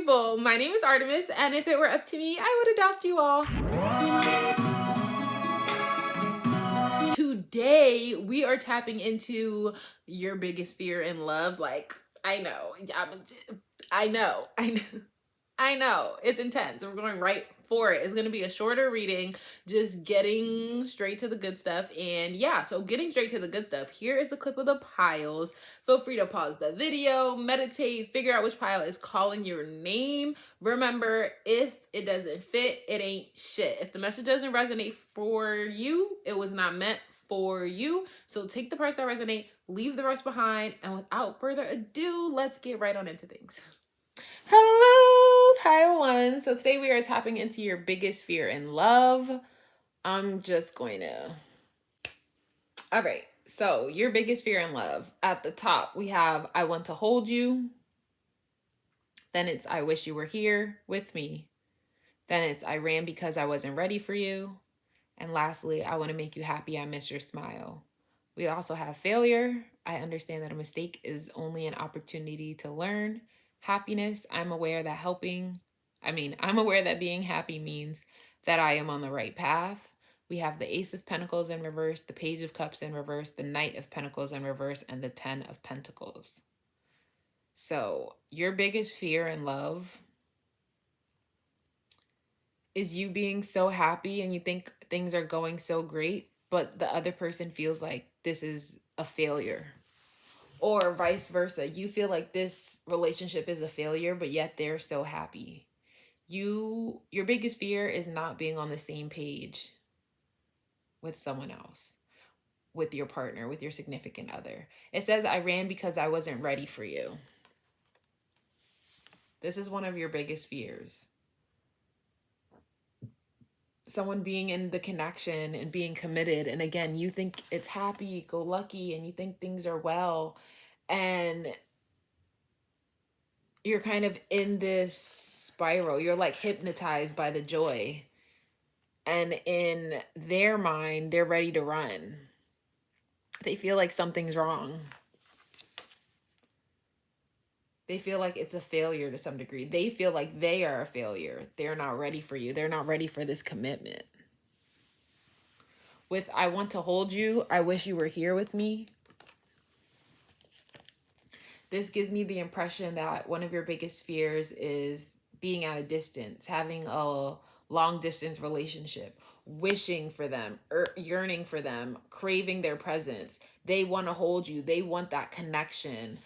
people, my name is Artemxs, and if it were up to me, I would adopt you all. Today, we are tapping into your biggest fear in love. Like, I know, it's intense. We're going right for it. It's going to be a shorter reading, just getting straight to the good stuff. And yeah, so getting straight to the good stuff, here is a clip of the piles. Feel free to pause the video, meditate, figure out which pile is calling your name. Remember, if it doesn't fit, it ain't shit. If the message doesn't resonate for you, it was not meant for you. So take the parts that resonate, leave the rest behind, and without further ado, let's get right on into things. Hello, pile one. So today we are tapping into your biggest fear in love. I'm just going to... All right. So your biggest fear in love. At the top, we have, I want to hold you. Then it's, I wish you were here with me. Then it's, I ran because I wasn't ready for you. And lastly, I want to make you happy. I miss your smile. We also have failure. I understand that a mistake is only an opportunity to learn. Happiness, I'm aware that being happy means that I am on the right path. We have the Ace of Pentacles in reverse, the Page of Cups in reverse, the Knight of Pentacles in reverse, and the 10 of Pentacles. So your biggest fear in love is you being so happy and you think things are going so great, but the other person feels like this is a failure. Or vice versa. You feel like this relationship is a failure, but yet they're so happy. Your biggest fear is not being on the same page with someone else, with your partner, with your significant other. It says, I ran because I wasn't ready for you. This is one of your biggest fears. Someone being in the connection and being committed. And again, you think it's happy, go lucky, and you think things are well. And you're kind of in this spiral. You're like hypnotized by the joy. And in their mind, they're ready to run. They feel like something's wrong. They feel like it's a failure to some degree. They feel like they are a failure. They're not ready for you. They're not ready for this commitment. With I want to hold you, I wish you were here with me. This gives me the impression that one of your biggest fears is being at a distance, having a long distance relationship, wishing for them, yearning for them, craving their presence. They want to hold you. They want that connection,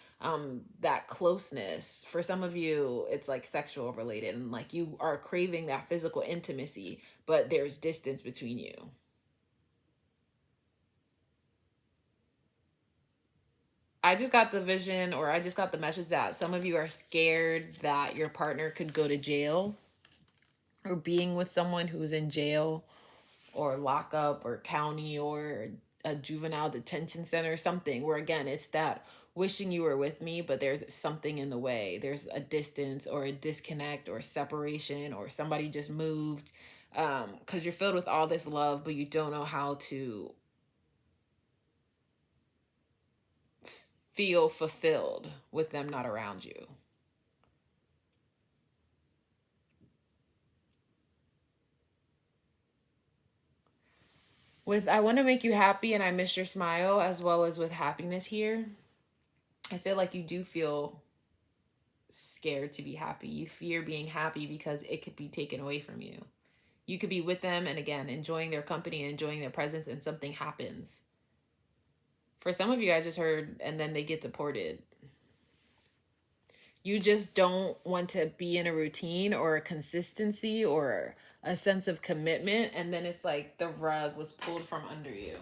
that closeness. For some of you, it's like sexual related and like you are craving that physical intimacy, but there's distance between you. I just got the vision, or I just got the message that some of you are scared that your partner could go to jail, or being with someone who's in jail or lockup or county or a juvenile detention center, something where, again, it's that wishing you were with me, but there's something in the way. There's a distance or a disconnect or separation, or somebody just moved, because you're filled with all this love, but you don't know how to feel fulfilled with them not around you. With I want to make you happy and I miss your smile, as well as with happiness here, I feel like you do feel scared to be happy. You fear being happy because it could be taken away from you. You could be with them and, again, enjoying their company and enjoying their presence, and something happens. For some of you, I just heard, and then they get deported. You just don't want to be in a routine or a consistency or a sense of commitment, and then it's like the rug was pulled from under you.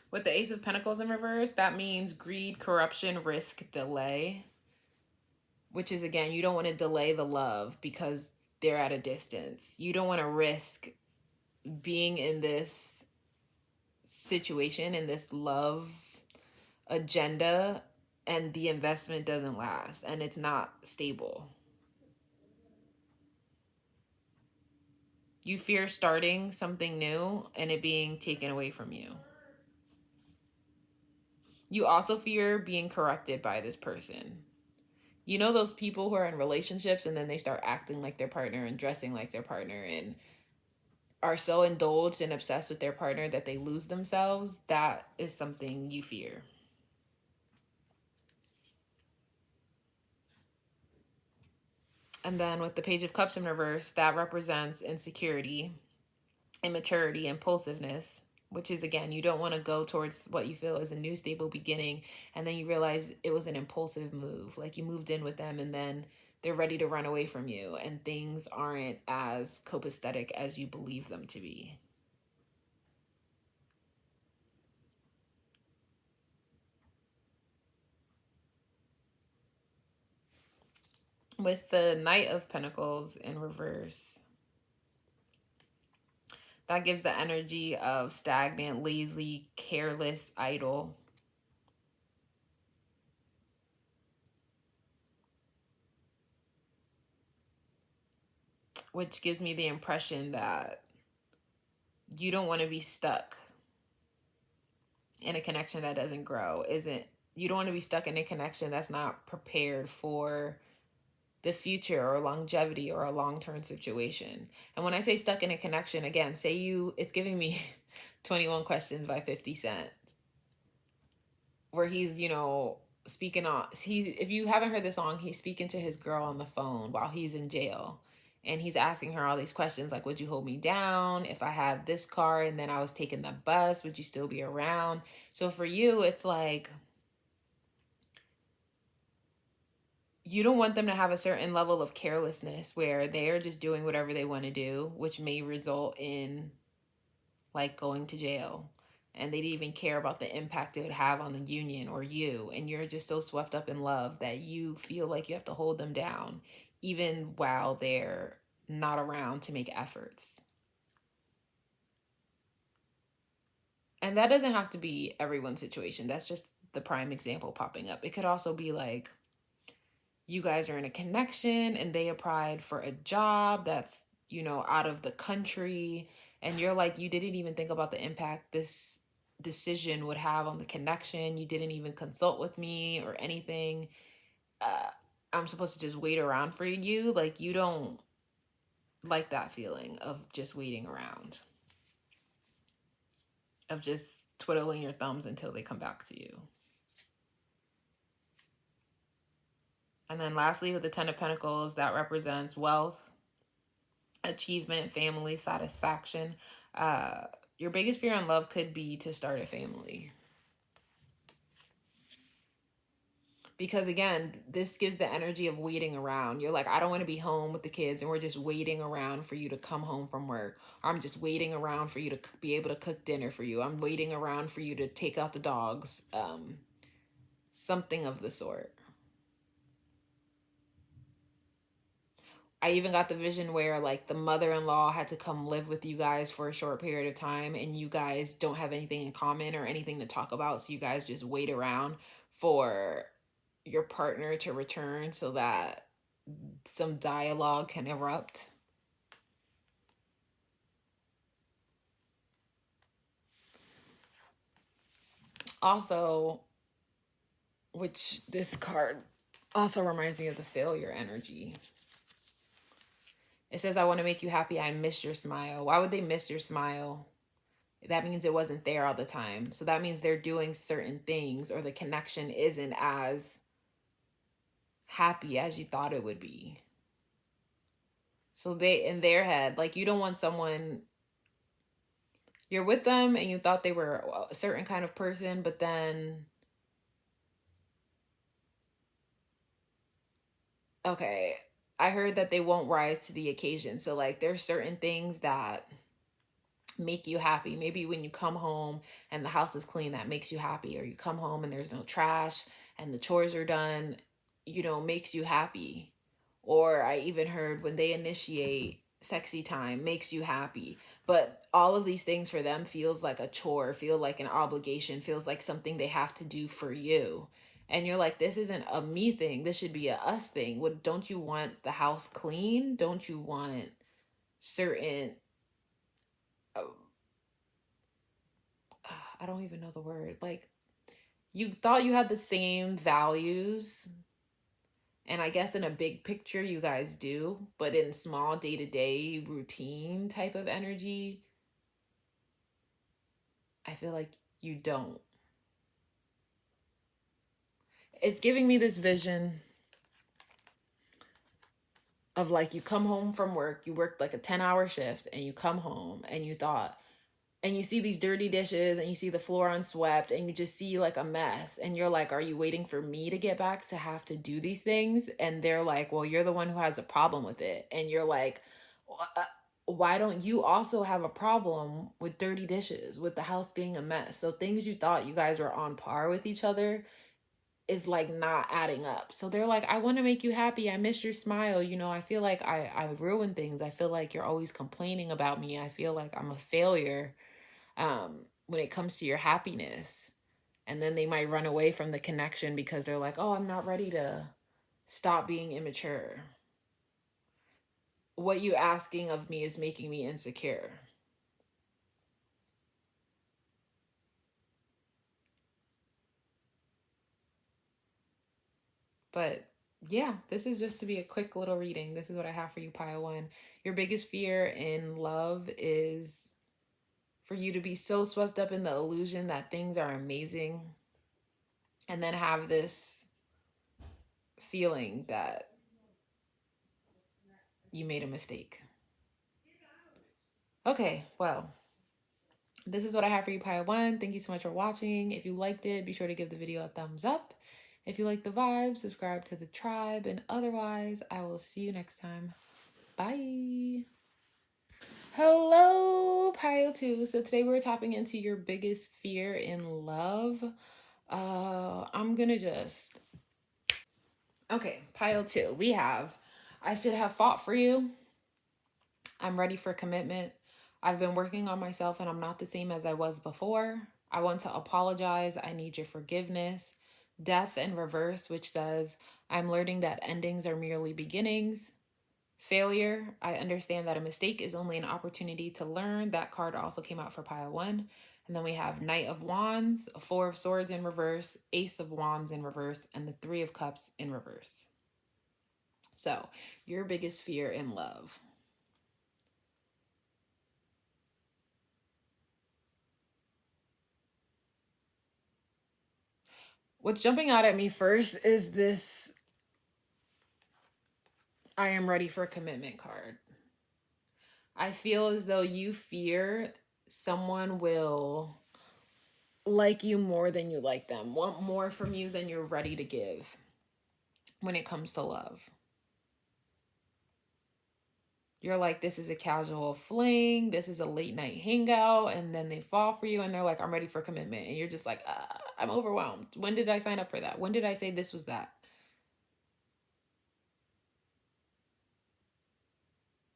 With the Ace of Pentacles in reverse, that means greed, corruption, risk, delay. Which is, again, you don't want to delay the love because they're at a distance. You don't want to risk being in this situation, in this love agenda, and the investment doesn't last and it's not stable. You fear starting something new and it being taken away from you. You also fear being corrected by this person. You know those people who are in relationships and then they start acting like their partner and dressing like their partner and are so indulged and obsessed with their partner that they lose themselves? That is something you fear. And then with the Page of Cups in reverse, that represents insecurity, immaturity, impulsiveness, which is, again, you don't want to go towards what you feel is a new stable beginning and then you realize it was an impulsive move. Like you moved in with them and then they're ready to run away from you and things aren't as copacetic as you believe them to be. With the Knight of Pentacles in reverse, that gives the energy of stagnant, lazy, careless, idle. Which gives me the impression that you don't want to be stuck in a connection that doesn't grow. You don't want to be stuck in a connection that's not prepared for the future or longevity or a long-term situation. And when I say stuck in a connection, again, it's giving me 21 Questions by 50 Cent, where he's, speaking on, if you haven't heard the song, he's speaking to his girl on the phone while he's in jail. And he's asking her all these questions like, would you hold me down if I had this car and then I was taking the bus? Would you still be around? So for you, it's like, you don't want them to have a certain level of carelessness where they're just doing whatever they want to do, which may result in like going to jail. And they didn't even care about the impact it would have on the union or you. And you're just so swept up in love that you feel like you have to hold them down, even while they're not around to make efforts. And that doesn't have to be everyone's situation. That's just the prime example popping up. It could also be like, you guys are in a connection and they applied for a job that's, out of the country. And you're like, you didn't even think about the impact this decision would have on the connection. You didn't even consult with me or anything. I'm supposed to just wait around for you. Like, you don't like that feeling of just waiting around, of just twiddling your thumbs until they come back to you. And then lastly, with the Ten of Pentacles, that represents wealth, achievement, family, satisfaction. Your biggest fear in love could be to start a family. Because again, this gives the energy of waiting around. You're like, I don't want to be home with the kids and we're just waiting around for you to come home from work. Or I'm just waiting around for you to be able to cook dinner for you. I'm waiting around for you to take out the dogs. Something of the sort. I even got the vision where like the mother-in-law had to come live with you guys for a short period of time and you guys don't have anything in common or anything to talk about. So you guys just wait around for your partner to return so that some dialogue can erupt. Also, which this card also reminds me of the failure energy. It says, I want to make you happy. I miss your smile. Why would they miss your smile? That means it wasn't there all the time. So that means they're doing certain things or the connection isn't as happy as you thought it would be. So they, in their head, like, you don't want someone, you're with them and you thought they were a certain kind of person, but then, okay, I heard that they won't rise to the occasion. So like there's certain things that make you happy. Maybe when you come home and the house is clean, that makes you happy. Or you come home and there's no trash and the chores are done, makes you happy. Or I even heard when they initiate sexy time, makes you happy. But all of these things for them feels like a chore, feel like an obligation, feels like something they have to do for you. And you're like, this isn't a me thing. This should be a us thing. Don't you want the house clean? Don't you want certain I don't even know the word. Like, you thought you had the same values, and I guess in a big picture you guys do, but in small day-to-day routine type of energy, I feel like you don't. It's giving me this vision of like, you come home from work, you worked like a 10-hour shift, and you come home and you thought, and you see these dirty dishes and you see the floor unswept and you just see like a mess, and you're like, are you waiting for me to get back to have to do these things? And they're like, well, you're the one who has a problem with it. And you're like, why don't you also have a problem with dirty dishes, with the house being a mess? So things you thought you guys were on par with each other is like not adding up. So they're like, I want to make you happy. I miss your smile. You know, I feel like I ruin things. I feel like you're always complaining about me. I feel like I'm a failure when it comes to your happiness. And then they might run away from the connection because they're like, oh, I'm not ready to stop being immature. What you asking of me is making me insecure. But yeah, this is just to be a quick little reading. This is what I have for you, Pile 1. Your biggest fear in love is for you to be so swept up in the illusion that things are amazing, and then have this feeling that you made a mistake. Okay, well, this is what I have for you, Pile 1. Thank you so much for watching. If you liked it, be sure to give the video a thumbs up. If you like the vibe, subscribe to the tribe. And otherwise, I will see you next time. Bye. Hello, Pile 2. So today we're tapping into your biggest fear in love. I'm gonna just... Okay, Pile 2. We have, I should have fought for you. I'm ready for commitment. I've been working on myself and I'm not the same as I was before. I want to apologize. I need your forgiveness. Death in reverse, which says, I'm learning that endings are merely beginnings. Failure, I understand that a mistake is only an opportunity to learn. That card also came out for Pile 1. And then we have Knight of Wands, Four of Swords in reverse, Ace of Wands in reverse, and the Three of Cups in reverse. So, your biggest fear in love. What's jumping out at me first is this I am ready for commitment card. I feel as though you fear someone will like you more than you like them, want more from you than you're ready to give when it comes to love. You're like, this is a casual fling, this is a late night hangout, and then they fall for you and they're like, I'm ready for commitment. And you're just like, I'm overwhelmed. When did I sign up for that? When did I say this was that?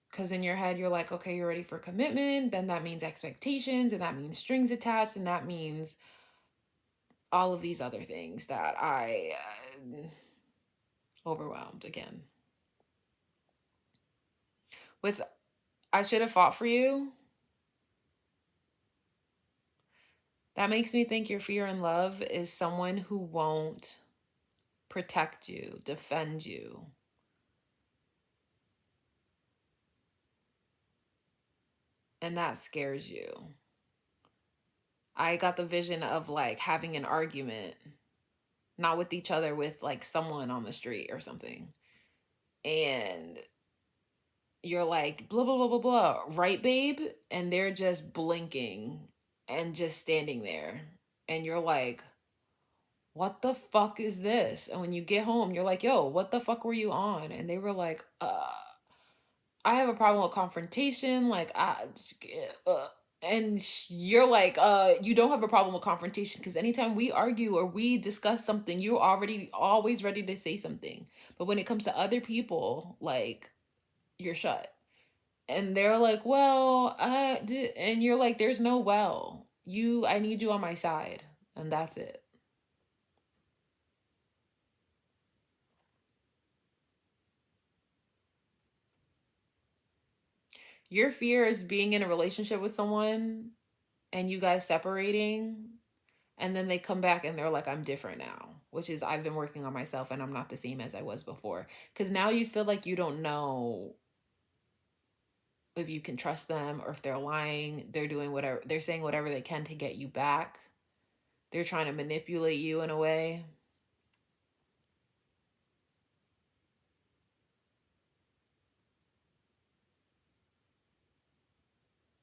Because in your head, you're like, okay, you're ready for commitment. Then that means expectations, and that means strings attached, and that means all of these other things that I overwhelmed again. With I should have fought for you. That makes me think your fear in love is someone who won't protect you, defend you. And that scares you. I got the vision of like having an argument, not with each other, with like someone on the street or something. And you're like, blah, blah, blah, blah, blah. Right, babe? And they're just blinking and just standing there. And you're like, what the fuck is this? And when you get home, you're like, yo, what the fuck were you on? And they were like, I have a problem with confrontation. Like, and you're like, you don't have a problem with confrontation because anytime we argue or we discuss something, you're already always ready to say something. But when it comes to other people, like, you're shut. And they're like, well, and you're like, there's no well. I need you on my side. And that's it. Your fear is being in a relationship with someone and you guys separating, and then they come back and they're like, I'm different now, which is I've been working on myself and I'm not the same as I was before. Because now you feel like you don't know if you can trust them or if they're lying. They're doing whatever, they're saying whatever they can to get you back. They're trying to manipulate you in a way.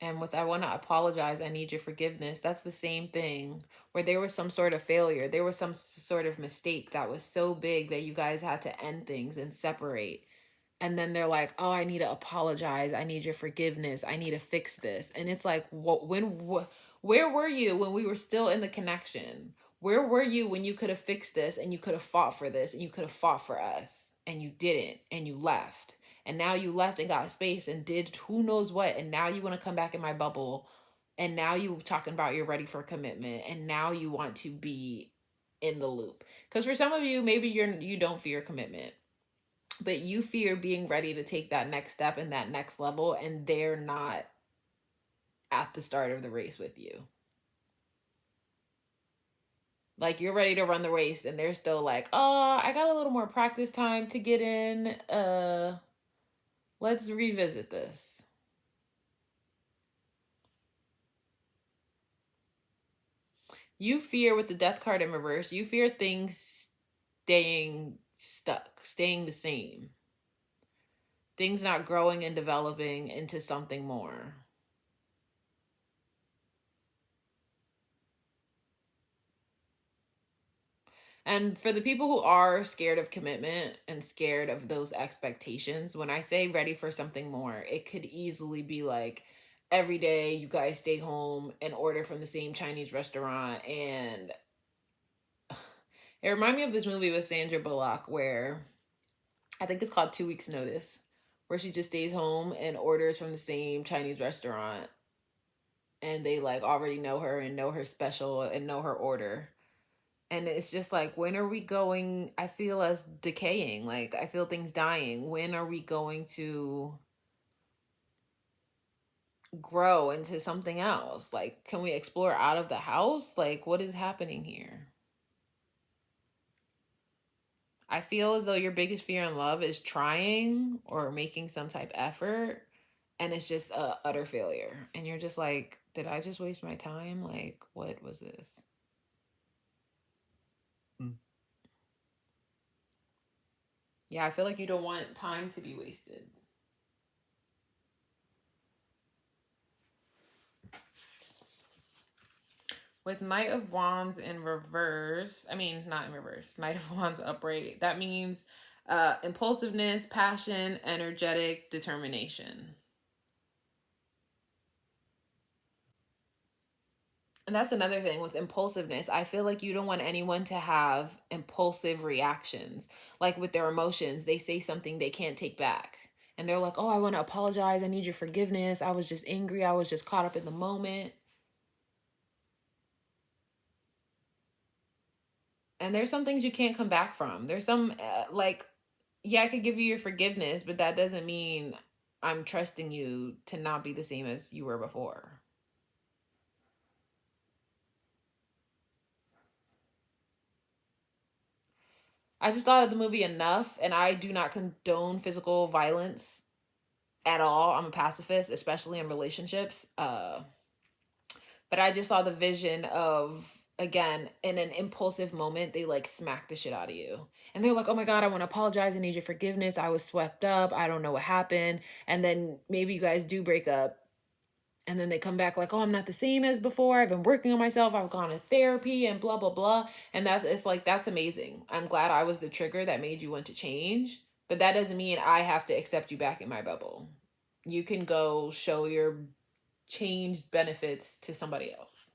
And with I want to apologize, I need your forgiveness, that's the same thing. Where there was some sort of failure, there was some sort of mistake that was so big that you guys had to end things and separate. And then they're like, oh, I need to apologize, I need your forgiveness, I need to fix this. And it's like, where were you when we were still in the connection? Where were you when you could have fixed this and you could have fought for this and you could have fought for us, and you didn't, and you left? And now you left and got space and did who knows what, and now you want to come back in my bubble, and now you talking about you're ready for commitment, and now you want to be in the loop. Because for some of you, maybe you don't fear commitment, but you fear being ready to take that next step and that next level, and they're not at the start of the race with you. Like, you're ready to run the race and they're still like, oh, I got a little more practice time to get in, let's revisit this. You fear, with the death card in reverse, you fear things staying stuck, staying the same, things not growing and developing into something more. And for the people who are scared of commitment and scared of those expectations, when I say ready for something more, it could easily be like every day you guys stay home and order from the same Chinese restaurant. And it reminded me of this movie with Sandra Bullock where I think it's called 2 Weeks Notice, where she just stays home and orders from the same Chinese restaurant. And they like already know her and know her special and know her order. And it's just like, when are we going? I feel us decaying. Like, I feel things dying. When are we going to grow into something else? Like, can we explore out of the house? Like, what is happening here? I feel as though your biggest fear in love is trying or making some type of effort, and it's just a utter failure. And you're just like, did I just waste my time? Like, what was this? Yeah, I feel like you don't want time to be wasted. With Knight of Wands in reverse, I mean, not in reverse, Knight of Wands upright, that means impulsiveness, passion, energetic, determination. And that's another thing with impulsiveness. I feel like you don't want anyone to have impulsive reactions. Like with their emotions, they say something they can't take back. And they're like, oh, I want to apologize. I need your forgiveness. I was just angry. I was just caught up in the moment. And there's some things you can't come back from. There's some, like, yeah, I could give you your forgiveness, but that doesn't mean I'm trusting you to not be the same as you were before. I just thought of the movie Enough, and I do not condone physical violence at all. I'm a pacifist, especially in relationships. But I just saw the vision of, again, in an impulsive moment, they like smack the shit out of you. And they're like, oh my God, I want to apologize. I need your forgiveness. I was swept up. I don't know what happened. And then maybe you guys do break up. And then they come back like, oh, I'm not the same as before. I've been working on myself. I've gone to therapy and blah, blah, blah. And it's like, that's amazing. I'm glad I was the trigger that made you want to change. But that doesn't mean I have to accept you back in my bubble. You can go show your changed benefits to somebody else.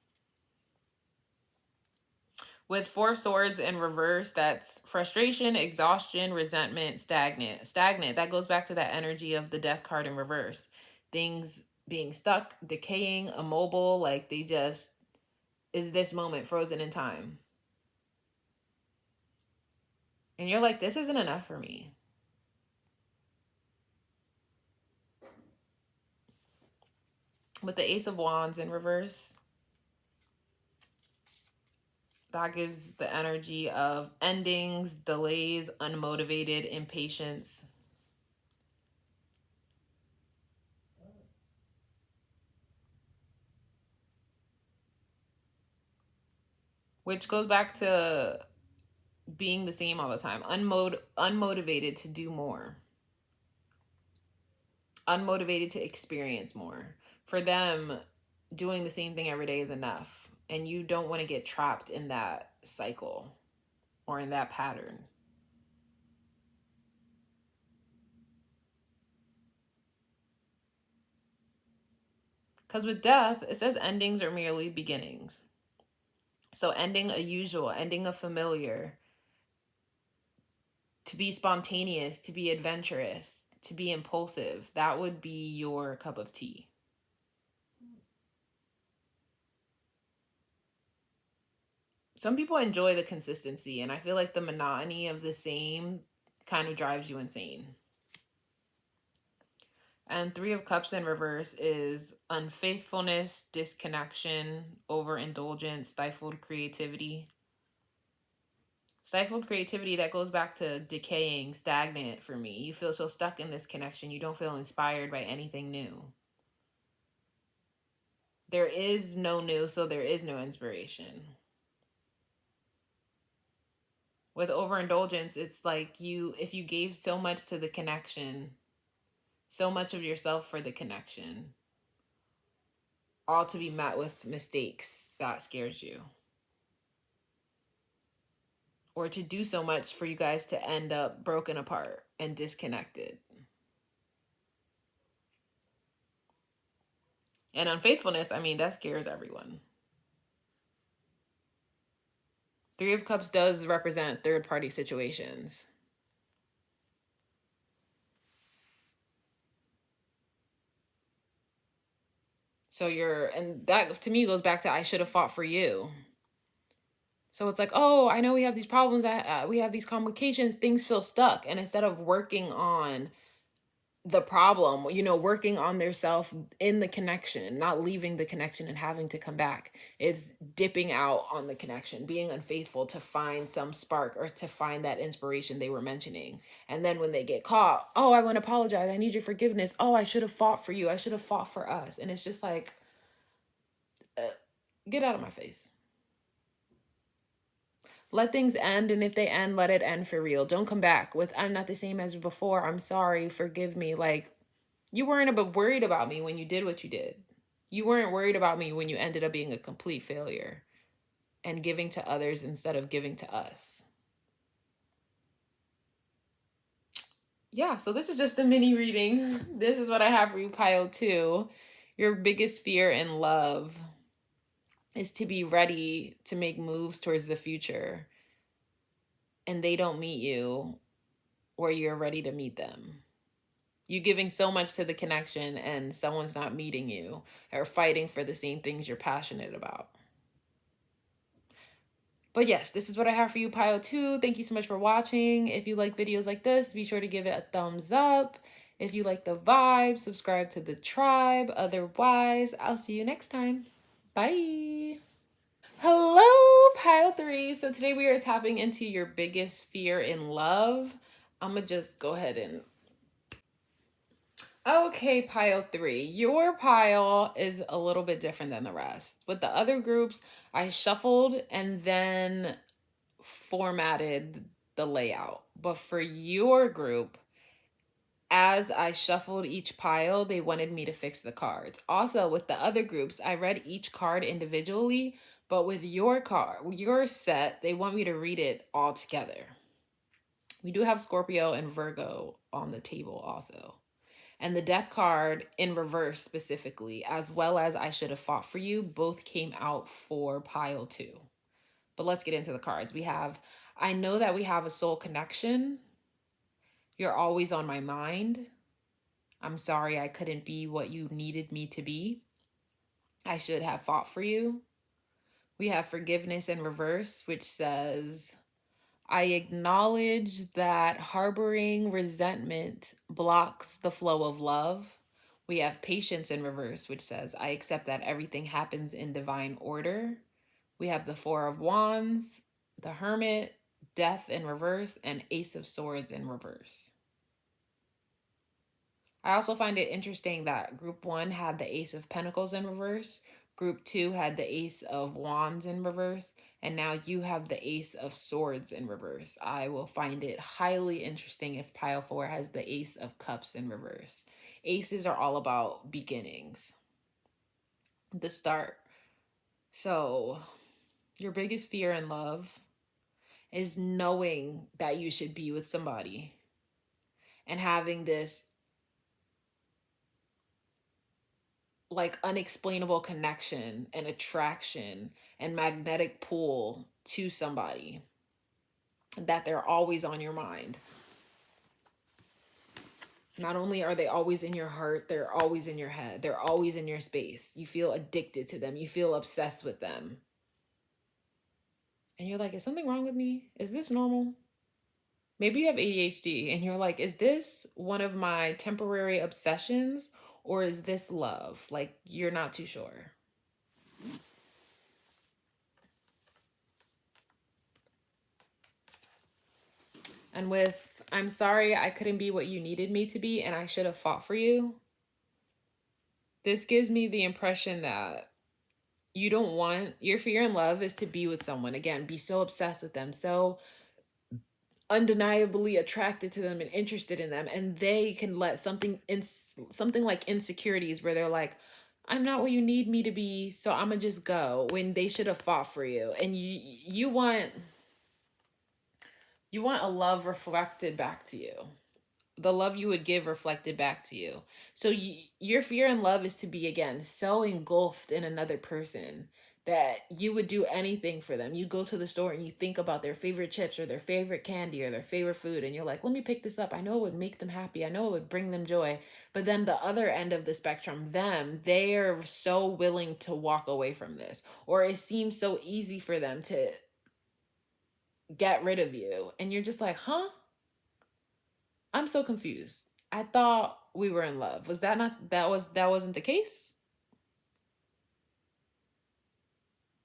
With 4 swords in reverse, that's frustration, exhaustion, resentment, stagnant. Stagnant, that goes back to that energy of the death card in reverse. Things being stuck, decaying, immobile, like they just, is this moment frozen in time. And you're like, this isn't enough for me. With the Ace of Wands in reverse, that gives the energy of endings, delays, unmotivated, impatience. Which goes back to being the same all the time. Unmotivated to do more. Unmotivated to experience more. For them, doing the same thing every day is enough. And you don't want to get trapped in that cycle or in that pattern. Because with death, it says endings are merely beginnings. So ending a usual, ending a familiar, to be spontaneous, to be adventurous, to be impulsive, that would be your cup of tea. Some people enjoy the consistency, and I feel like the monotony of the same kind of drives you insane. And Three of Cups in reverse is unfaithfulness, disconnection, overindulgence, stifled creativity. Stifled creativity, that goes back to decaying, stagnant for me. You feel so stuck in this connection, you don't feel inspired by anything new. There is no new, so there is no inspiration. With overindulgence, it's like if you gave so much to the connection, so much of yourself for the connection, all to be met with mistakes, that scares you. Or to do so much for you guys to end up broken apart and disconnected. And unfaithfulness, I mean, that scares everyone. Three of Cups does represent third-party situations. So and that to me goes back to I should have fought for you. So it's like, oh, I know we have these problems, we have these complications, things feel stuck. And instead of working on the problem, working on their self in the connection, not leaving the connection and having to come back, it's dipping out on the connection, being unfaithful to find some spark or to find that inspiration they were mentioning. And then when they get caught, oh, I want to apologize, I need your forgiveness, oh, I should have fought for you, I should have fought for us. And it's just like, get out of my face. Let things end, and if they end, let it end for real. Don't come back with, I'm not the same as before, I'm sorry, forgive me. Like, you weren't worried about me when you did what you did. You weren't worried about me when you ended up being a complete failure and giving to others instead of giving to us. Yeah, so this is just a mini reading. This is what I have for you, pile 2. Your biggest fear in love is to be ready to make moves towards the future, and they don't meet you or you're ready to meet them. You giving so much to the connection and someone's not meeting you or fighting for the same things you're passionate about. But yes, this is what I have for you, pile 2. Thank you so much for watching. If you like videos like this, be sure to give it a thumbs up. If you like the vibe, subscribe to the tribe. Otherwise, I'll see you next time. Bye. Hello, pile 3. So today we are tapping into your biggest fear in love. I'm going to just go ahead and... Okay, pile 3. Your pile is a little bit different than the rest. With the other groups, I shuffled and then formatted the layout. But for your group, as I shuffled each pile, they wanted me to fix the cards. Also, with the other groups, I read each card individually, but with your set, they want me to read it all together. We do have Scorpio and Virgo on the table also. And the death card in reverse specifically, as well as I should have fought for you, both came out for pile 2. But let's get into the cards. We have, I know that we have a soul connection. You're always on my mind. I'm sorry I couldn't be what you needed me to be. I should have fought for you. We have forgiveness in reverse, which says, I acknowledge that harboring resentment blocks the flow of love. We have Patience in reverse, which says, I accept that everything happens in divine order. We have the Four of Wands, the Hermit, Death in reverse, and Ace of Swords in reverse. I also find it interesting that group 1 had the Ace of Pentacles in reverse, group 2 had the Ace of Wands in reverse, and now you have the Ace of Swords in reverse. I will find it highly interesting if pile 4 has the Ace of Cups in reverse. Aces are all about beginnings, the start. So your biggest fear in love is knowing that you should be with somebody and having this like unexplainable connection and attraction and magnetic pull to somebody, that they're always on your mind. Not only are they always in your heart, they're always in your head. They're always in your space. You feel addicted to them. You feel obsessed with them. And you're like, is something wrong with me? Is this normal? Maybe you have ADHD and you're like, is this one of my temporary obsessions or is this love? Like, you're not too sure. And with, I'm sorry I couldn't be what you needed me to be and I should have fought for you. This gives me the impression that you don't want, your fear in love is to be with someone. Again, be so obsessed with them, so undeniably attracted to them and interested in them. And they can let something like insecurities where they're like, I'm not what you need me to be, so I'm gonna just go, when they should have fought for you. And you want a love reflected back to you. The love you would give reflected back to you. So your fear in love is to be, again, so engulfed in another person that you would do anything for them. You go to the store and you think about their favorite chips or their favorite candy or their favorite food. And you're like, let me pick this up. I know it would make them happy. I know it would bring them joy. But then the other end of the spectrum, they are so willing to walk away from this. Or it seems so easy for them to get rid of you. And you're just like, huh? I'm so confused. I thought we were in love. Was that not, that wasn't the case?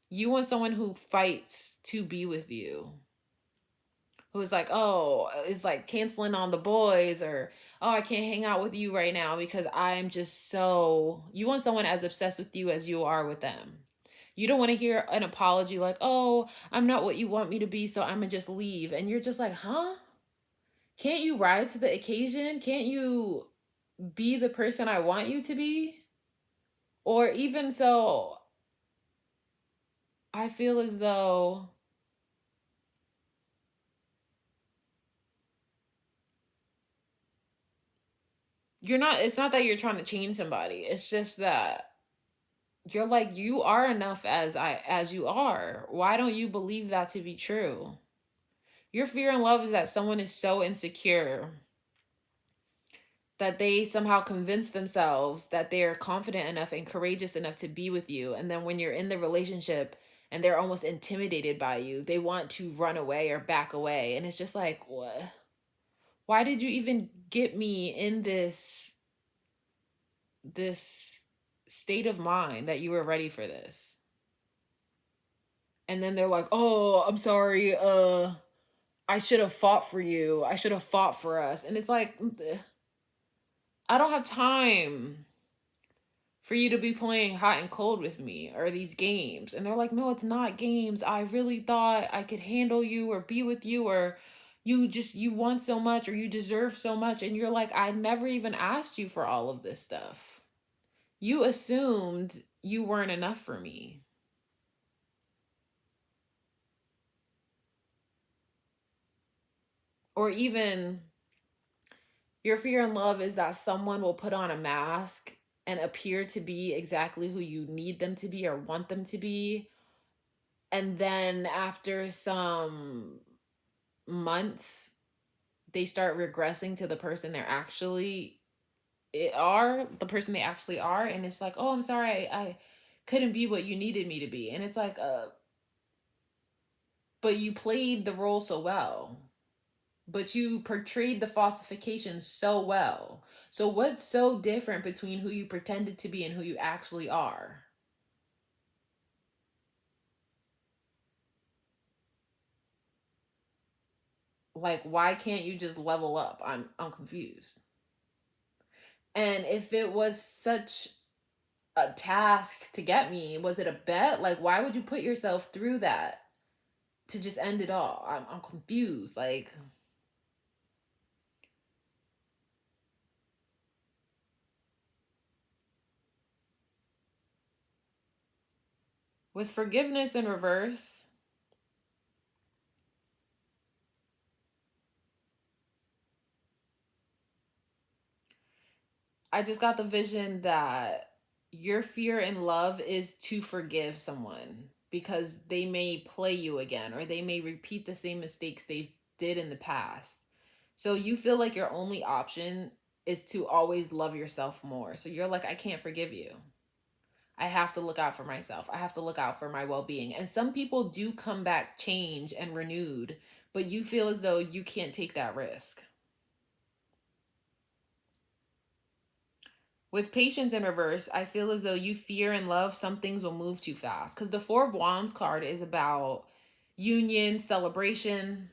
You want someone who fights to be with you. Who's like, oh, it's like canceling on the boys, or, oh, I can't hang out with you right now because I'm just so, you want someone as obsessed with you as you are with them. You don't want to hear an apology like, oh, I'm not what you want me to be, so I'm gonna just leave. And you're just like, huh? Can't you rise to the occasion? Can't you be the person I want you to be? Or even so, I feel as though it's not that you're trying to change somebody. It's just that you're like, you are enough as you are. Why don't you believe that to be true? Your fear in love is that someone is so insecure that they somehow convince themselves that they're confident enough and courageous enough to be with you. And then when you're in the relationship and they're almost intimidated by you, they want to run away or back away. And it's just like, what? Why did you even get me in this state of mind that you were ready for this? And then they're like, oh, I'm sorry. I should have fought for you. I should have fought for us. And it's like, I don't have time for you to be playing hot and cold with me or these games. And they're like, no, it's not games. I really thought I could handle you or be with you, or you want so much, or you deserve so much. And you're like, I never even asked you for all of this stuff. You assumed you weren't enough for me. Or even your fear in love is that someone will put on a mask and appear to be exactly who you need them to be or want them to be. And then after some months, they start regressing to the person they're actually the person they actually are. And it's like, oh, I'm sorry, I couldn't be what you needed me to be. And it's like, but you played the role so well. but you portrayed the falsification so well. So what's so different between who you pretended to be and who you actually are? Like, why can't you just level up? I'm confused. And if it was such a task to get me, was it a bet? Like, why would you put yourself through that to just end it all? I'm confused. Like, with forgiveness in reverse, I just got the vision that your fear in love is to forgive someone because they may play you again or they may repeat the same mistakes they did in the past. So you feel like your only option is to always love yourself more. So you're like, I can't forgive you. I have to look out for myself. I have to look out for my well being. And some people do come back changed and renewed, but you feel as though you can't take that risk. With patience in reverse, I feel as though you fear and love some things will move too fast. Because the Four of Wands card is about union, celebration,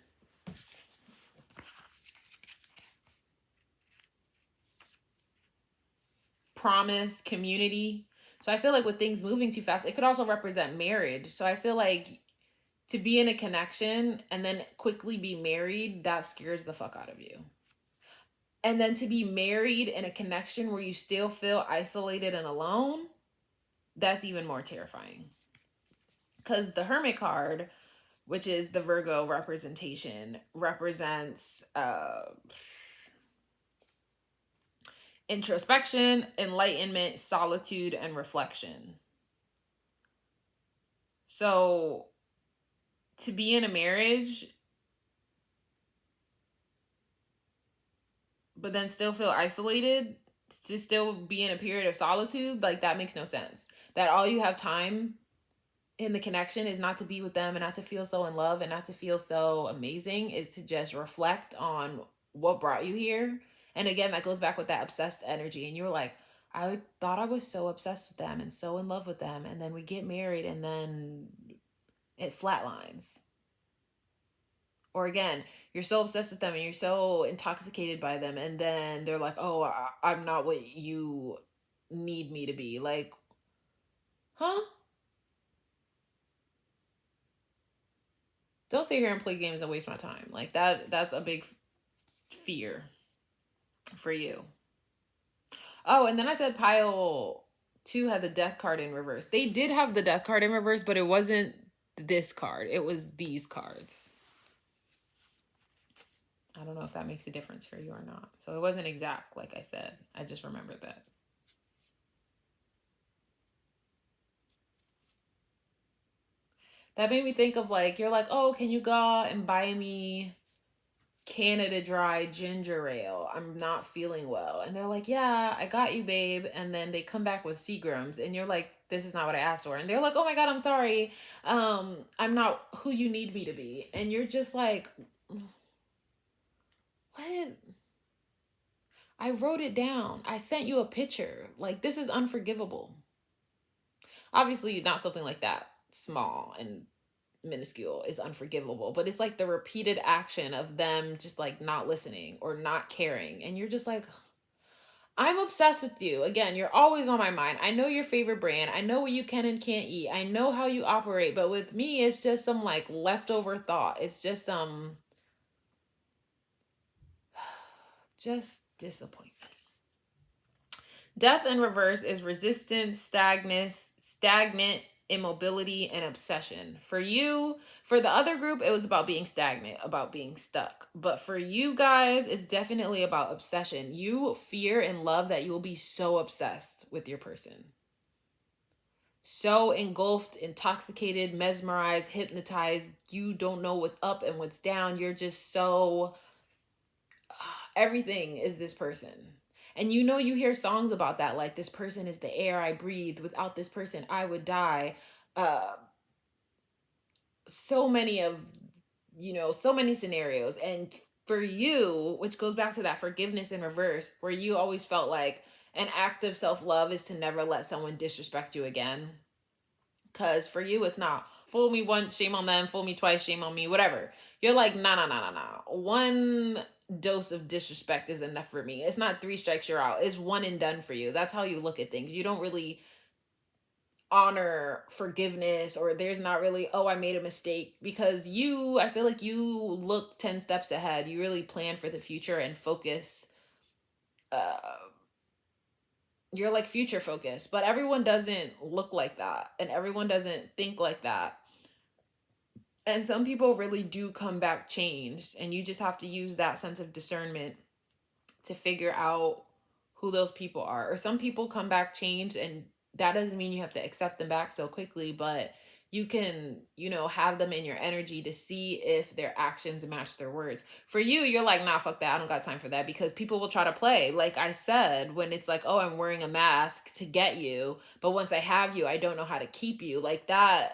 promise, community. So I feel like with things moving too fast, it could also represent marriage. So I feel like to be in a connection and then quickly be married, that scares the fuck out of you. And then to be married in a connection where you still feel isolated and alone, that's even more terrifying. Because the Hermit card, which is the Virgo representation, represents introspection, enlightenment, solitude, and reflection. So to be in a marriage, but then still feel isolated, to still be in a period of solitude, like that makes no sense. That all you have time in the connection is not to be with them and not to feel so in love and not to feel so amazing, is to just reflect on what brought you here. And again, that goes back with that obsessed energy. And you were like, I thought I was so obsessed with them and so in love with them. And then we get married and then it flatlines. Or again, you're so obsessed with them and you're so intoxicated by them. And then they're like, oh, I'm not what you need me to be. Like, huh? Don't sit here and play games and waste my time. Like that's a big fear for you. Oh, and then I said pile 2 had the death card in reverse. They did have the death card in reverse, but it wasn't this card. It was these cards. I don't know if that makes a difference for you or not. So it wasn't exact, like I said. I just remembered that. That made me think of like, you're like, oh, can you go and buy me Canada Dry ginger ale? I'm not feeling well. And they're like, yeah, I got you, babe. And then they come back with Seagrams and you're like, this is not what I asked for. And they're like, oh my God, I'm sorry. I'm not who you need me to be. And you're just like, what? I wrote it down. I sent you a picture. Like, this is unforgivable. Obviously, not something like that small and minuscule is unforgivable, but it's like the repeated action of them just like not listening or not caring. And you're just like, I'm obsessed with you. Again, you're always on my mind. I know your favorite brand. I know what you can and can't eat. I know how you operate. But with me, it's just some like leftover thought. It's just some just disappointment. Death in reverse is resistance, stagnant, immobility, and obsession. For you, for the other group, it was about being stagnant, about being stuck. But for you guys, it's definitely about obsession. You fear and love that you will be so obsessed with your person. So engulfed, intoxicated, mesmerized, hypnotized. You don't know what's up and what's down. You're just so... everything is this person. And you know, you hear songs about that, like, this person is the air I breathe. Without this person, I would die. So many of, so many scenarios. And for you, which goes back to that forgiveness in reverse, where you always felt like an act of self-love is to never let someone disrespect you again. Because for you, it's not fool me once, shame on them, fool me twice, shame on me, whatever. You're like, nah. One dose of disrespect is enough for me. It's not 3 strikes, you're out. It's one and done for you. That's how you look at things. You don't really honor forgiveness, or there's not really, oh, I made a mistake, because I feel like you look 10 steps ahead. You really plan for the future and focus. You're like future focused, but everyone doesn't look like that, and everyone doesn't think like that. And some people really do come back changed, and you just have to use that sense of discernment to figure out who those people are. Or some people come back changed, and that doesn't mean you have to accept them back so quickly, but you can, have them in your energy to see if their actions match their words. For you, you're like, nah, fuck that. I don't got time for that, because people will try to play. Like I said, when it's like, oh, I'm wearing a mask to get you, but once I have you, I don't know how to keep you. Like mm-mm.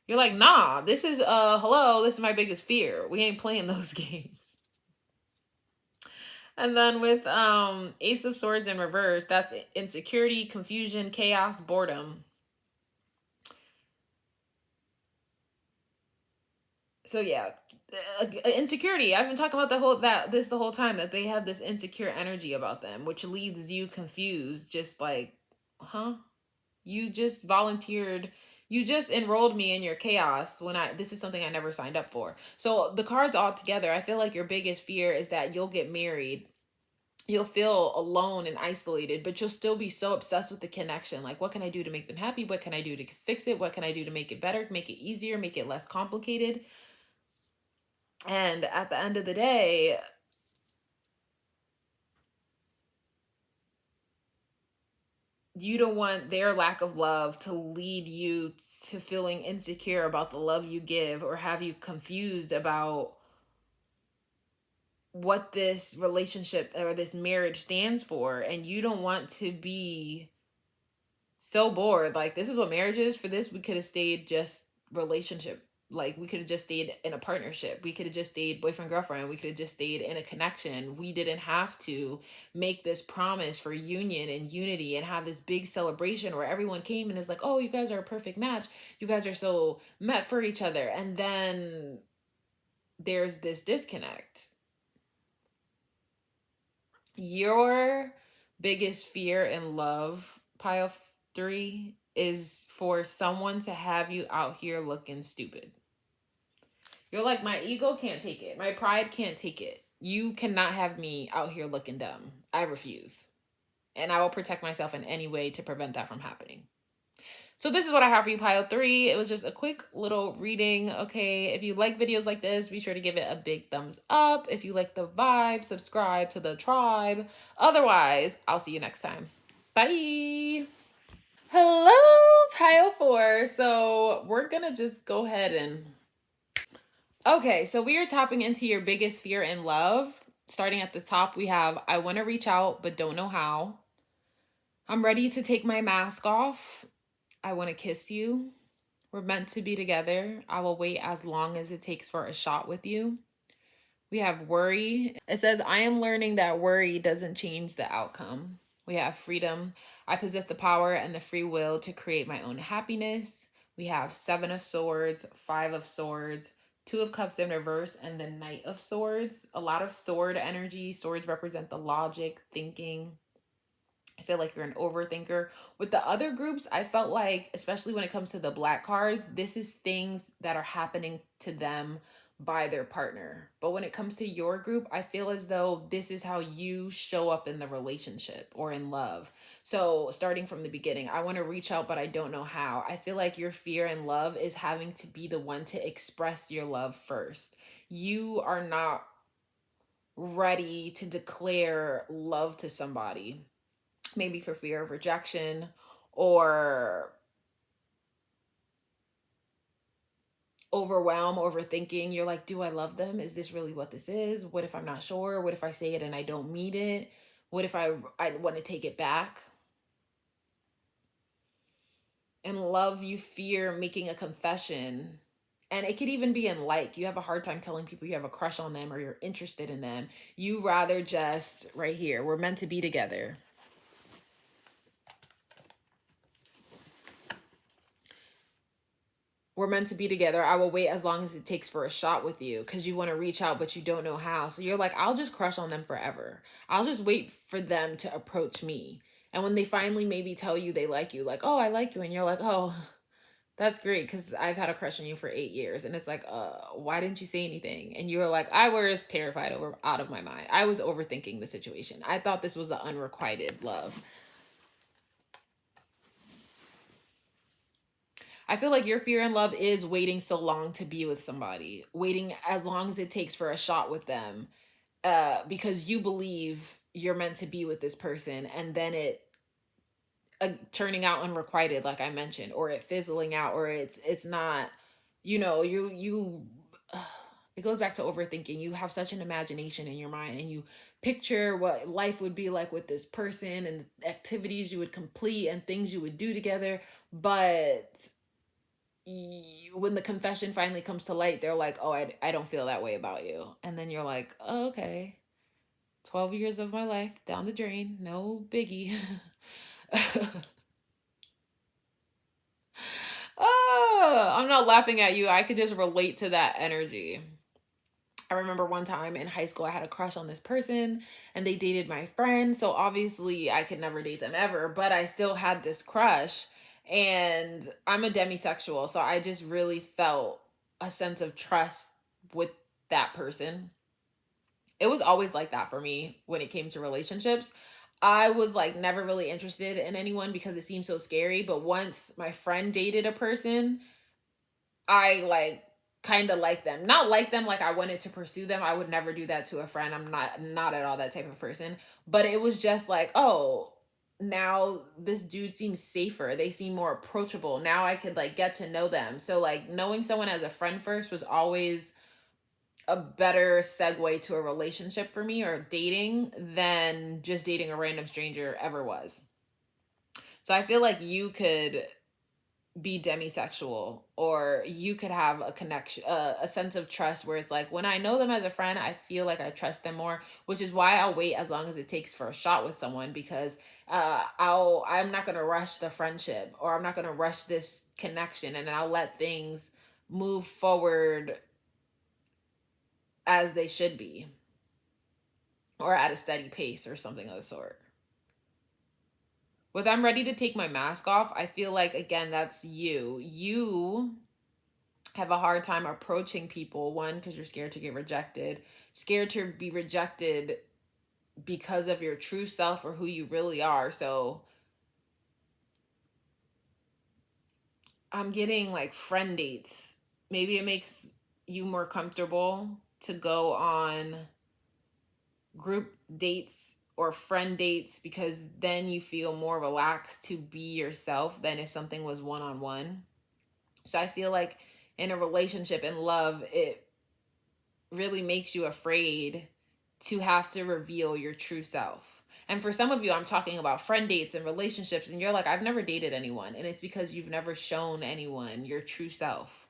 You're like, nah, this is, hello, this is my biggest fear. We ain't playing those games. And then with Ace of Swords in reverse, that's insecurity, confusion, chaos, boredom. So yeah, insecurity. I've been talking about the whole time, that they have this insecure energy about them, which leaves you confused. Just like, huh? You just volunteered. You just enrolled me in your chaos when this is something I never signed up for. So the cards all together, I feel like your biggest fear is that you'll get married. You'll feel alone and isolated, but you'll still be so obsessed with the connection. Like, what can I do to make them happy? What can I do to fix it? What can I do to make it better, make it easier, make it less complicated? And at the end of the day, you don't want their lack of love to lead you to feeling insecure about the love you give, or have you confused about what this relationship or this marriage stands for. And you don't want to be so bored. Like, this is what marriage is. For this, we could have stayed just relationship. Like, we could have just stayed in a partnership. We could have just stayed boyfriend, girlfriend. We could have just stayed in a connection. We didn't have to make this promise for union and unity and have this big celebration where everyone came and is like, oh, you guys are a perfect match. You guys are so met for each other. And then there's this disconnect. Your biggest fear in love, pile 3, is for someone to have you out here looking stupid. You're like, my ego can't take it. My pride can't take it. You cannot have me out here looking dumb. I refuse. And I will protect myself in any way to prevent that from happening. So this is what I have for you, pile 3. It was just a quick little reading. Okay, if you like videos like this, be sure to give it a big thumbs up. If you like the vibe, subscribe to the tribe. Otherwise, I'll see you next time. Bye. Hello, pile 4. So we're gonna just go ahead and... Okay, so we are tapping into your biggest fear in love. Starting at the top, we have, I want to reach out, but don't know how. I'm ready to take my mask off. I want to kiss you. We're meant to be together. I will wait as long as it takes for a shot with you. We have worry. It says, I am learning that worry doesn't change the outcome. We have freedom. I possess the power and the free will to create my own happiness. We have 7 of Swords, 5 of Swords, 2 of Cups in reverse, and the Knight of Swords. A lot of sword energy. Swords represent the logic, thinking. I feel like you're an overthinker. With the other groups, I felt like, especially when it comes to the black cards, this is things that are happening to them by their partner. But when it comes to your group, I feel as though this is how you show up in the relationship or in love. So starting from the beginning, I want to reach out, but I don't know how. I feel like your fear in love is having to be the one to express your love first. You are not ready to declare love to somebody. Maybe for fear of rejection or overthinking. You're like, do I love them? Is this really what this is? What if I'm not sure? What if I say it and I don't mean it? What if I want to take it back? In love, you fear making a confession And it could even be in like, you have a hard time telling people you have a crush on them or you're interested in them. You rather just, right here, we're meant to be together. We're meant to be together. I will wait as long as it takes for a shot with you, because you want to reach out, but you don't know how. So you're like, I'll just crush on them forever. I'll just wait for them to approach me. And when they finally maybe tell you they like you, like, oh, I like you. And you're like, oh, that's great, because I've had a crush on you for 8 years. And it's like, why didn't you say anything? And you were like, I was terrified, out of my mind. I was overthinking the situation. I thought this was an unrequited love. I feel like your fear in love is waiting so long to be with somebody, waiting as long as it takes for a shot with them, because you believe you're meant to be with this person, and then it turning out unrequited, like I mentioned, or it fizzling out, or it's not, you it goes back to overthinking. You have such an imagination in your mind, and you picture what life would be like with this person and activities you would complete and things you would do together, but when the confession finally comes to light, they're like, oh, I don't feel that way about you. And then you're like, oh, okay, 12 years of my life down the drain, no biggie. Oh, I'm not laughing at you. I could just relate to that energy. I remember one time in high school, I had a crush on this person and they dated my friend. So obviously, I could never date them ever, but I still had this crush. And I'm a demisexual. So I just really felt a sense of trust with that person. It was always like that for me when it came to relationships. I was like never really interested in anyone because it seemed so scary. But once my friend dated a person, I like kind of like them. Not like them like I wanted to pursue them. I would never do that to a friend. I'm not at all that type of person. But it was just like, oh, now this dude seems safer. They seem more approachable. Now I could like get to know them. So like knowing someone as a friend first was always a better segue to a relationship for me, or dating, than just dating a random stranger ever was. So I feel like you could be demisexual, or you could have a connection, a sense of trust where it's like, when I know them as a friend, I feel like I trust them more, which is why I'll wait as long as it takes for a shot with someone, because I'm not going to rush the friendship, or I'm not going to rush this connection, and I'll let things move forward as they should be, or at a steady pace, or something of the sort. With I'm ready to take my mask off, I feel like, again, that's you. You have a hard time approaching people, one, because you're scared to get rejected, scared to be rejected because of your true self or who you really are. So I'm getting like friend dates. Maybe it makes you more comfortable to go on group dates or friend dates, because then you feel more relaxed to be yourself than if something was one-on-one. So I feel like in a relationship, in love, it really makes you afraid to have to reveal your true self. And for some of you, I'm talking about friend dates and relationships, and you're like, I've never dated anyone. And it's because you've never shown anyone your true self.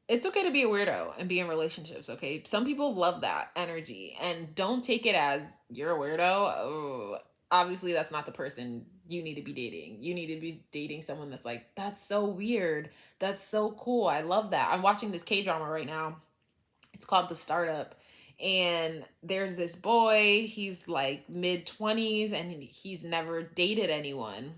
It's okay to be a weirdo and be in relationships, okay? Some people love that energy, and don't take it as you're a weirdo. Oh, obviously, that's not the person you need to be dating. You need to be dating someone that's like, that's so weird. That's so cool. I love that. I'm watching this K-drama right now. It's called The Startup. And there's this boy, he's like mid 20s, and he's never dated anyone.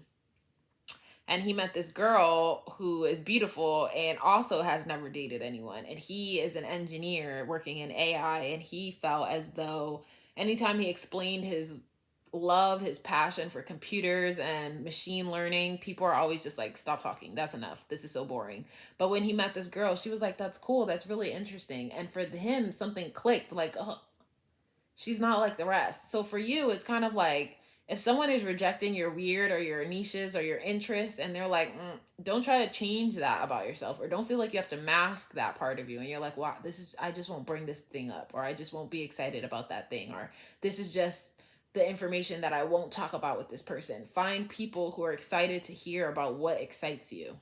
And he met this girl who is beautiful and also has never dated anyone. And he is an engineer working in AI. And he felt as though anytime he explained his love, his passion for computers and machine learning, people are always just like, stop talking. That's enough. This is so boring. But when he met this girl, she was like, that's cool. That's really interesting. And for him, something clicked, like, oh, she's not like the rest. So for you, it's kind of like, if someone is rejecting your weird or your niches or your interests, and they're like, don't try to change that about yourself, or don't feel like you have to mask that part of you. And you're like, wow, I just won't bring this thing up, or I just won't be excited about that thing, or this is just the information that I won't talk about with this person. Find people who are excited to hear about what excites you.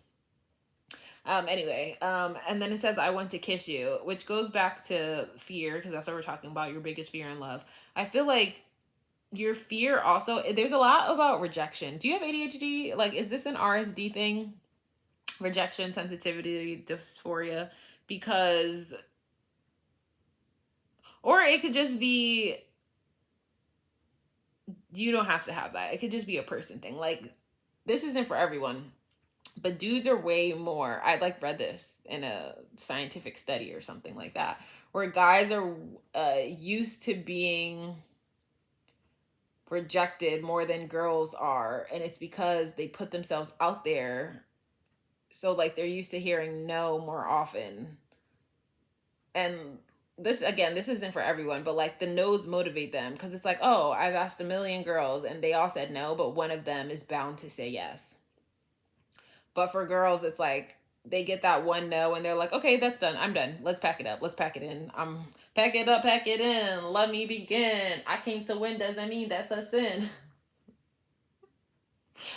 Anyway, and then it says, I want to kiss you, which goes back to fear, because that's what we're talking about, your biggest fear in love. I feel like your fear also, there's a lot about rejection. Do you have ADHD? Like, is this an RSD thing? Rejection, sensitivity, dysphoria? Because, or it could just be, you don't have to have that. It could just be a person thing. Like, this isn't for everyone. But dudes are way more. I like read this in a scientific study or something like that, where guys are used to being rejected more than girls are, and it's because they put themselves out there. So like they're used to hearing no more often. And this, again, this isn't for everyone, but like the no's motivate them, because it's like, oh, I've asked a million girls and they all said no, but one of them is bound to say yes. But for girls, it's like they get that one no and they're like, okay, that's done. I'm done. Let's pack it up. Let's pack it in. Pack it up, pack it in. Let me begin. I came to win doesn't mean that's a sin.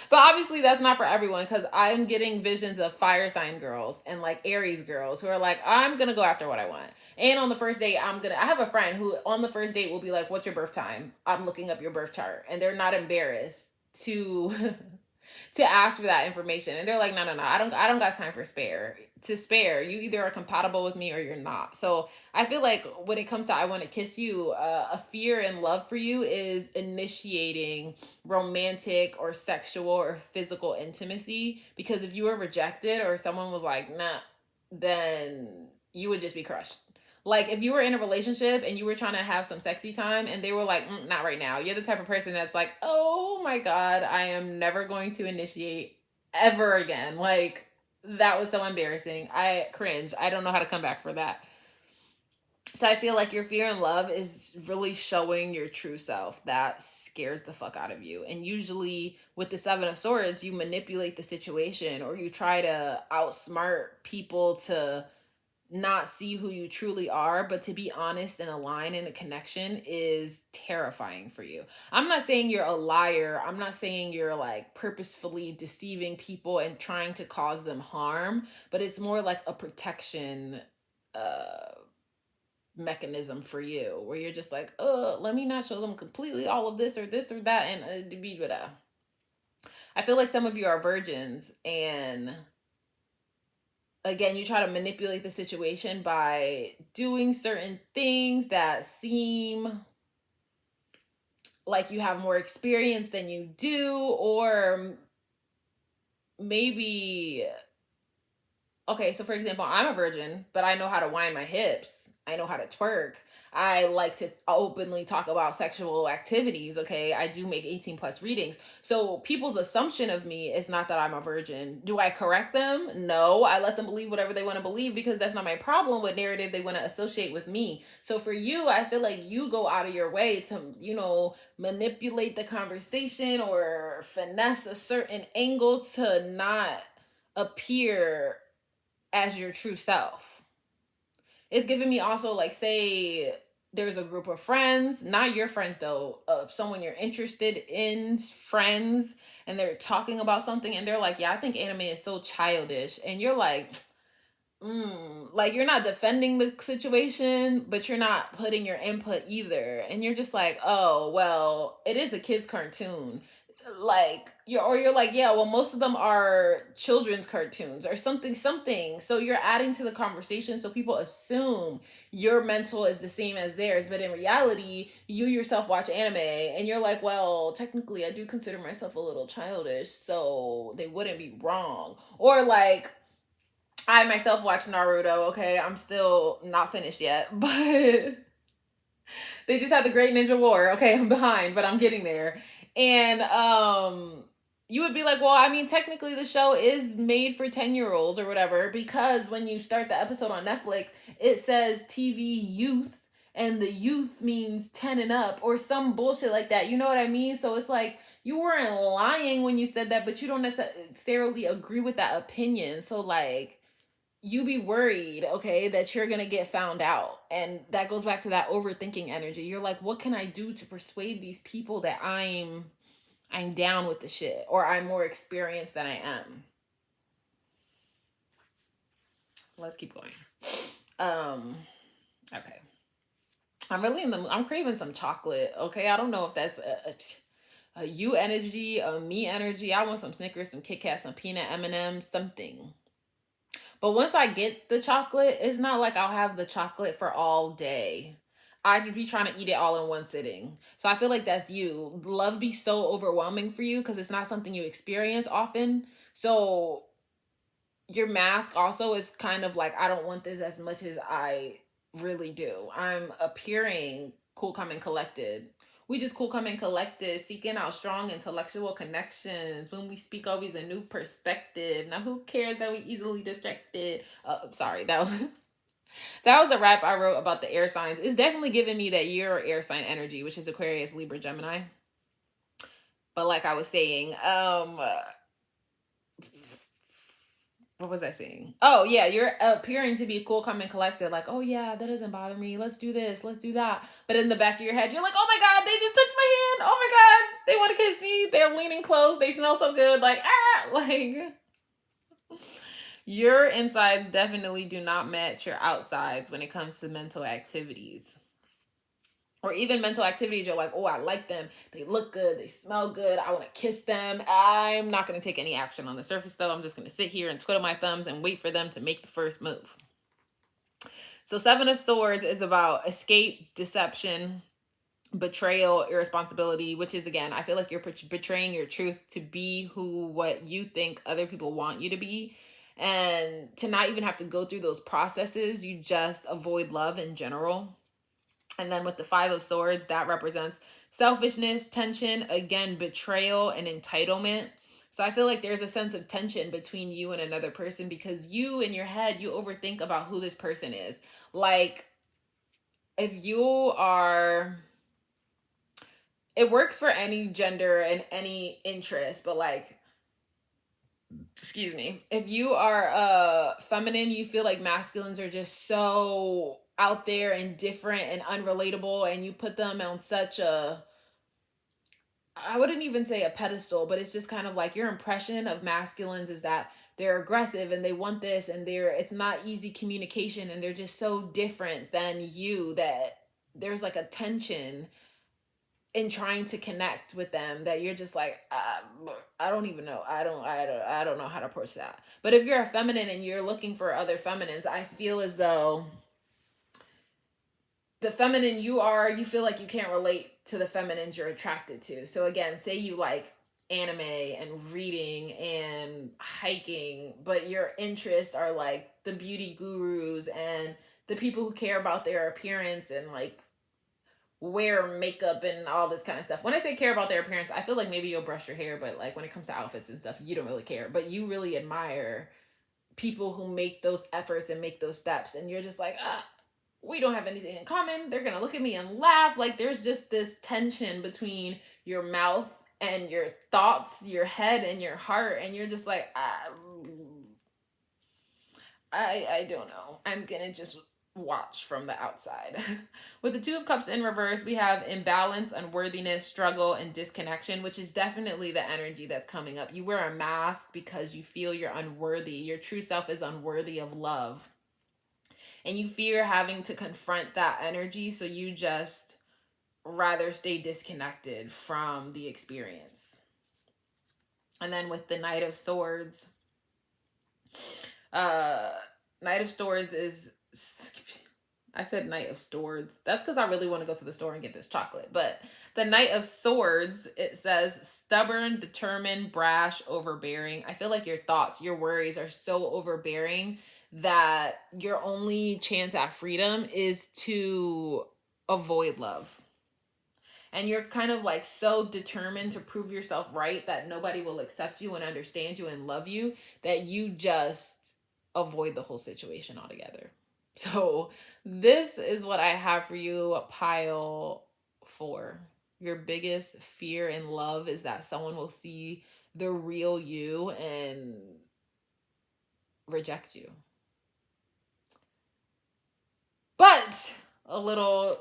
But obviously that's not for everyone, because I'm getting visions of fire sign girls and like Aries girls who are like, I'm going to go after what I want. And on the first date, I have a friend who on the first date will be like, what's your birth time? I'm looking up your birth chart. And they're not embarrassed to to ask for that information, and they're like, no, I don't got time for spare. You either are compatible with me or you're not. So I feel like when it comes to I want to kiss you, a fear and love for you is initiating romantic or sexual or physical intimacy, because if you were rejected or someone was like nah, then you would just be crushed. Like if you were in a relationship and you were trying to have some sexy time and they were like, not right now. You're the type of person that's like, oh my God, I am never going to initiate ever again. Like that was so embarrassing. I cringe. I don't know how to come back for that. So I feel like your fear and love is really showing your true self. That scares the fuck out of you. And usually with the Seven of Swords, you manipulate the situation or you try to outsmart people to not see who you truly are, but to be honest and align in a connection is terrifying for you. I'm not saying you're a liar. I'm not saying you're like purposefully deceiving people and trying to cause them harm, but it's more like a protection mechanism for you, where you're just like, let me not show them completely all of this or that, and I feel like some of you are virgins, and again, you try to manipulate the situation by doing certain things that seem like you have more experience than you do, or maybe, okay, so for example, I'm a virgin, but I know how to wind my hips. I know how to twerk. I like to openly talk about sexual activities, okay? I do make 18 plus readings. So people's assumption of me is not that I'm a virgin. Do I correct them? No, I let them believe whatever they want to believe, because that's not my problem what narrative they want to associate with me. So for you, I feel like you go out of your way to, manipulate the conversation or finesse a certain angle to not appear as your true self. It's giving me also like, say there's a group of friends, not your friends though, someone you're interested in, friends, and they're talking about something and they're like, yeah, I think anime is so childish, and you're like, like you're not defending the situation, but you're not putting your input either, and you're just like, oh well, it is a kid's cartoon. Like you're like, yeah, well, most of them are children's cartoons or something. So you're adding to the conversation, so people assume your mental is the same as theirs, but in reality you yourself watch anime and you're like, well, technically I do consider myself a little childish, so they wouldn't be wrong. Or like, I myself watch Naruto, okay? I'm still not finished yet, but they just had the Great Ninja War. Okay, I'm behind, but I'm getting there. And you would be like, well, I mean, technically the show is made for 10-year-olds or whatever, because when you start the episode on Netflix, it says TV youth, and the youth means 10 and up or some bullshit like that. You know what I mean? So it's like, you weren't lying when you said that, but you don't necessarily agree with that opinion. So like, you be worried, okay, that you're gonna get found out. And that goes back to that overthinking energy. You're like, what can I do to persuade these people that I'm down with the shit, or I'm more experienced than I am? let's keep going. Okay. I'm craving some chocolate. Okay. I don't know if that's a you energy, a me energy. I want some Snickers, some Kit Kats, some peanut M&Ms, something. But once I get the chocolate, it's not like I'll have the chocolate for all day. I'd be trying to eat it all in one sitting. So I feel like that's you. Love be so overwhelming for you because it's not something you experience often. So your mask also is kind of like, I don't want this as much as I really do. I'm appearing cool, calm, and collected. We just cool, calm, and collected, seeking out strong intellectual connections. When we speak, always a new perspective. Now, who cares that we easily distracted? Sorry, that was a rap I wrote about the air signs. It's definitely giving me that your air sign energy, which is Aquarius, Libra, Gemini. But like I was saying, what was I saying? Oh yeah, you're appearing to be cool, calm, and collected. Like, oh yeah, that doesn't bother me. Let's do this. Let's do that. But in the back of your head, you're like, oh my god, they just touched my hand. Oh my god, they want to kiss me. They're leaning close. They smell so good. Like like. Your insides definitely do not match your outsides when it comes to mental activities. Or even mental activities, you're like, oh, I like them. They look good. They smell good. I want to kiss them. I'm not going to take any action on the surface, though. I'm just going to sit here and twiddle my thumbs and wait for them to make the first move. So 7 of Swords is about escape, deception, betrayal, irresponsibility, which is, again, I feel like you're betraying your truth to be what you think other people want you to be. And to not even have to go through those processes, you just avoid love in general. And then with the 5 of Swords, that represents selfishness, tension, again, betrayal, and entitlement. So I feel like there's a sense of tension between you and another person because you, in your head, you overthink about who this person is. Like, if you are... It works for any gender and any interest, but like... Excuse me. If you are feminine, you feel like masculines are just so out there and different and unrelatable, and you put them on such a, I wouldn't even say a pedestal, but it's just kind of like your impression of masculines is that they're aggressive and they want this and it's not easy communication and they're just so different than you that there's like a tension in trying to connect with them that you're just like, I don't even know. I don't know how to approach that. But if you're a feminine and you're looking for other feminines, I feel as though the feminine you feel like you can't relate to the feminines you're attracted to. So again, say you like anime and reading and hiking, but your interests are like the beauty gurus and the people who care about their appearance and like wear makeup and all this kind of stuff. When I say care about their appearance, I feel like maybe you'll brush your hair, but like when it comes to outfits and stuff, you don't really care. But you really admire people who make those efforts and make those steps. And you're just like, we don't have anything in common. They're going to look at me and laugh. Like there's just this tension between your mouth and your thoughts, your head and your heart. And you're just like, I don't know. I'm going to just watch from the outside. With the 2 of Cups in reverse, we have imbalance, unworthiness, struggle, and disconnection, which is definitely the energy that's coming up. You wear a mask because you feel you're unworthy. Your true self is unworthy of love. And you fear having to confront that energy, so you just rather stay disconnected from the experience. And then with the Knight of Swords, Knight of Swords is... I said Knight of Swords. That's because I really want to go to the store and get this chocolate. But the Knight of Swords, it says stubborn, determined, brash, overbearing. I feel like your thoughts, your worries are so overbearing that your only chance at freedom is to avoid love. And you're kind of like so determined to prove yourself right that nobody will accept you and understand you and love you that you just avoid the whole situation altogether. So this is what I have for you, pile 4. Your biggest fear in love is that someone will see the real you and reject you. But a little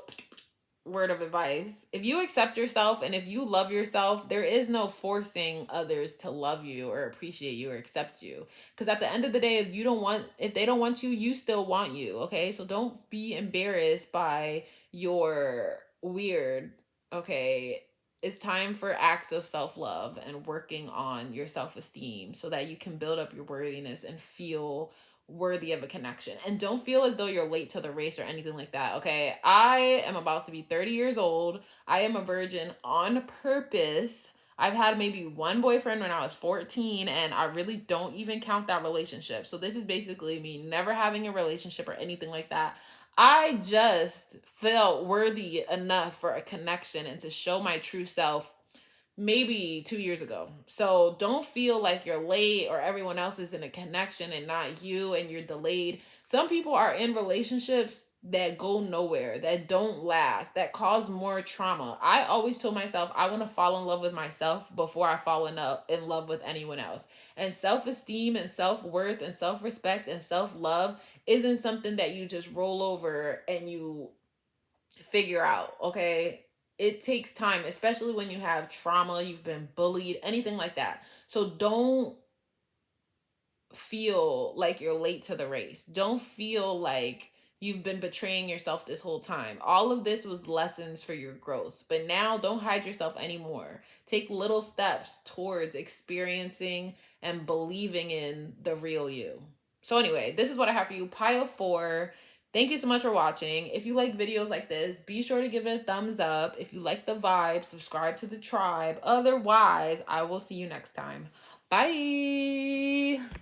word of advice. If you accept yourself and if you love yourself, there is no forcing others to love you or appreciate you or accept you. Because at the end of the day, if they don't want you, you still want you. Okay, so don't be embarrassed by your weird. Okay, it's time for acts of self-love and working on your self-esteem so that you can build up your worthiness and feel worthy of a connection. And don't feel as though you're late to the race or anything like that. Okay, I am about to be 30 years old. I am a virgin on purpose. I've had maybe one boyfriend when I was 14, and I really don't even count that relationship. So this is basically me never having a relationship or anything like that. I just felt worthy enough for a connection and to show my true self maybe 2 years ago. So don't feel like you're late or everyone else is in a connection and not you and you're delayed. Some people are in relationships that go nowhere, that don't last, that cause more trauma. I always told myself I want to fall in love with myself before I fall in love with anyone else. And self-esteem and self-worth and self-respect and self-love isn't something that you just roll over and you figure out, okay? It takes time, especially when you have trauma, you've been bullied, anything like that. So don't feel like you're late to the race. Don't feel like you've been betraying yourself this whole time. All of this was lessons for your growth. But now don't hide yourself anymore. Take little steps towards experiencing and believing in the real you. So anyway, this is what I have for you. Pile 4. Thank you so much for watching. If you like videos like this, be sure to give it a thumbs up. If you like the vibe, subscribe to the tribe. Otherwise, I will see you next time. Bye.